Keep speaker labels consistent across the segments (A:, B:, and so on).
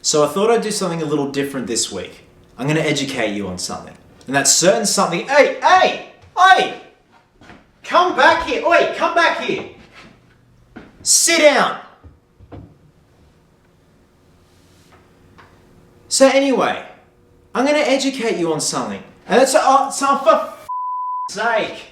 A: So I thought I'd do something a little different this week. I'm going to educate you on something. And that certain something... Hey! Come back here! Oi, come back here! Sit down! So anyway, I'm going to educate you on something. And that's... for sake!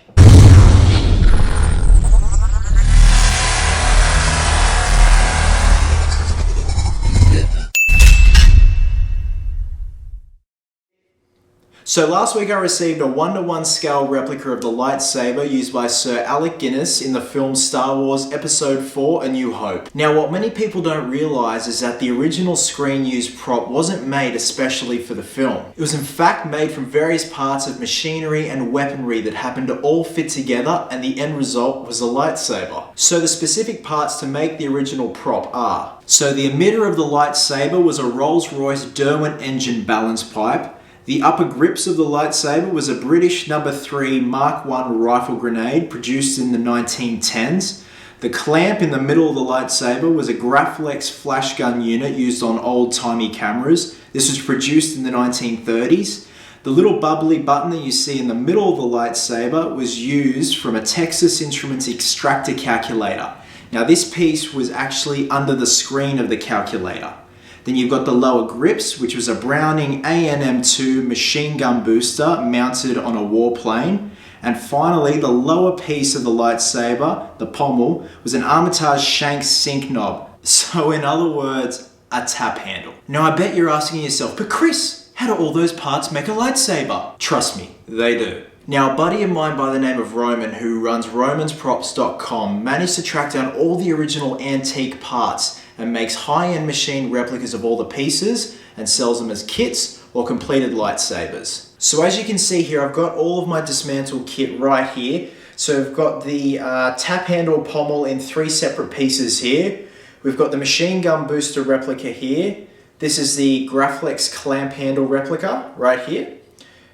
A: So last week I received a 1:1 scale replica of the lightsaber used by Sir Alec Guinness in the film Star Wars Episode 4 A New Hope. Now what many people don't realise is that the original screen used prop wasn't made especially for the film. It was in fact made from various parts of machinery and weaponry that happened to all fit together, and the end result was a lightsaber. So the specific parts to make the original prop are: so the emitter of the lightsaber was a Rolls-Royce Derwent engine balance pipe. The upper grips of the lightsaber was a British No. 3 Mark I rifle grenade produced in the 1910s. The clamp in the middle of the lightsaber was a Graflex flash gun unit used on old-timey cameras. This was produced in the 1930s. The little bubbly button that you see in the middle of the lightsaber was used from a Texas Instruments extractor calculator. Now this piece was actually under the screen of the calculator. Then you've got the lower grips, which was a Browning ANM2 machine gun booster mounted on a warplane. And finally, the lower piece of the lightsaber, the pommel, was an Armitage shank sync knob. So in other words, a tap handle. Now I bet you're asking yourself, but Chris, how do all those parts make a lightsaber? Trust me, they do. Now, a buddy of mine by the name of Roman, who runs romansprops.com, managed to track down all the original antique parts and makes high-end machine replicas of all the pieces and sells them as kits or completed lightsabers. So as you can see here, I've got all of my dismantled kit right here. So I've got the tap handle pommel in 3 separate pieces here. We've got the machine gun booster replica here. This is the Graflex clamp handle replica right here.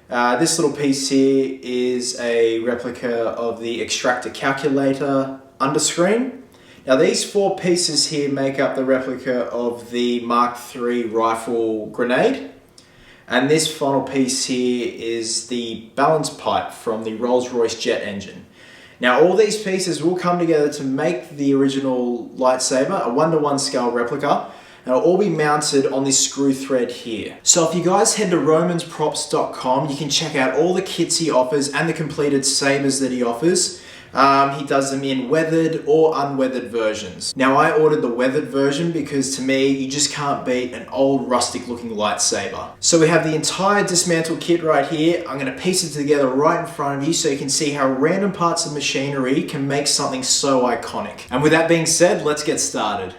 A: This little piece here is a replica of the extractor calculator underscreen. Now these 4 pieces here make up the replica of the Mark III rifle grenade. And this final piece here is the balance pipe from the Rolls-Royce jet engine. Now all these pieces will come together to make the original lightsaber, a 1:1 scale replica. And it'll all be mounted on this screw thread here. So if you guys head to romansprops.com, you can check out all the kits he offers and the completed sabers that he offers. He does them in weathered or unweathered versions. Now I ordered the weathered version because to me, you just can't beat an old rustic looking lightsaber. So we have the entire dismantled kit right here. I'm going to piece it together right in front of you so you can see how random parts of machinery can make something so iconic. And with that being said, let's get started.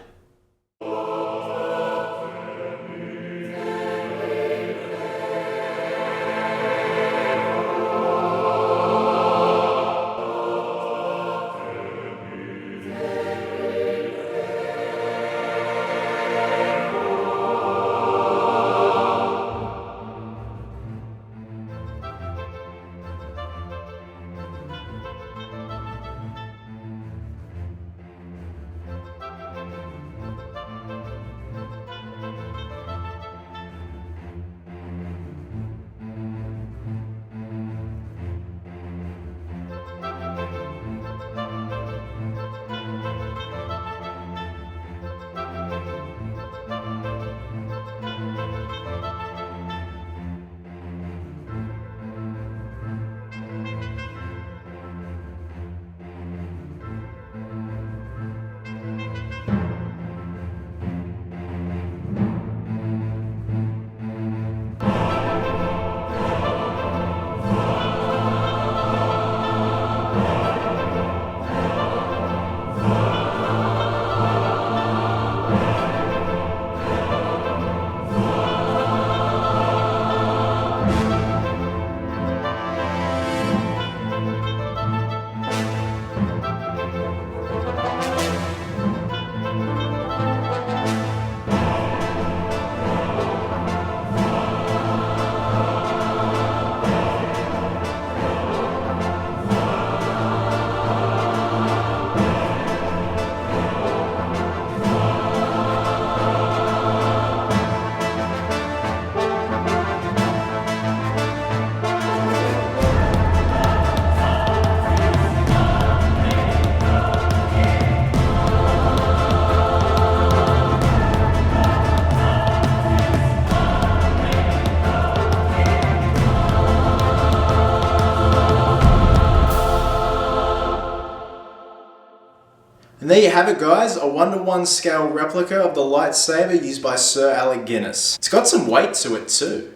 A: And there you have it, guys, a 1:1 scale replica of the lightsaber used by Sir Alec Guinness. It's got some weight to it too.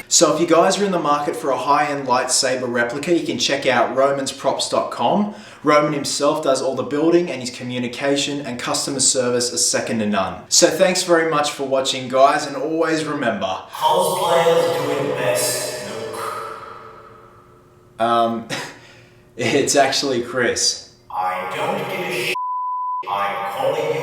A: So if you guys are in the market for a high-end lightsaber replica, you can check out romansprops.com. Roman himself does all the building, and his communication and customer service are second to none. So thanks very much for watching, guys, and always remember,
B: cosplayers do it best, Luke.
A: It's actually Chris.
B: I don't give a shit. I'm calling you